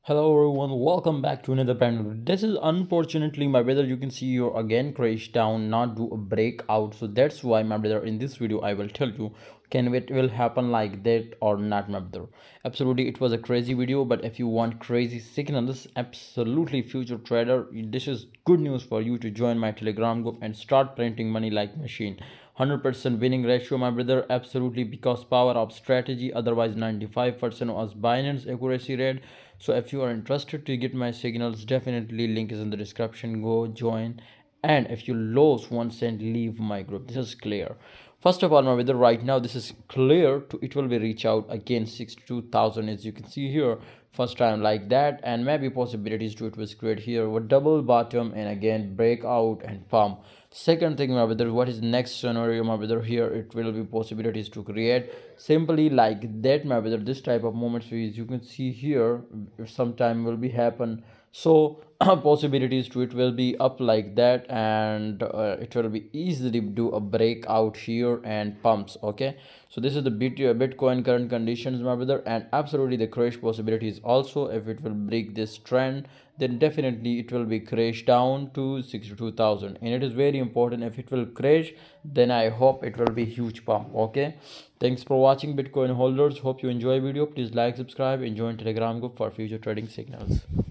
Hello everyone, welcome back to another brand new. This is unfortunately my brother. You can see you again crash down, not do a breakout. So that's why my brother in this video I will tell you can it will happen like that or not, my brother. Absolutely, it was a crazy video, but if you want crazy signals, absolutely future trader, this is good news for you to join my Telegram group and start printing money like machine. 100% winning ratio, my brother, absolutely, because power of strategy. Otherwise 95% was Binance accuracy rate. So if you are interested to get my signals, definitely link is in the description. Go join, and if you lose 1 cent, leave my group. This is clear. First of all, my brother, right now this is clear to it will be reach out again 62,000, as you can see here. First time like that, and maybe possibilities to it was create here with double bottom and again breakout and pump. Second thing, my brother, what is next scenario, my brother? Here it will be possibilities to create simply like that, my brother. This type of moments, as you can see here, sometime will be happen. So possibilities to it will be up like that, and it will be easily do a breakout here and pumps. Okay, so this is the Bitcoin current conditions, my brother, and absolutely the crash possibilities also. If it will break this trend, then definitely it will be crash down to 62,000, and it is very important. If it will crash, then I hope it will be huge pump. Okay, thanks for watching, Bitcoin holders. Hope you enjoy video. Please like, subscribe, and join Telegram group for future trading signals.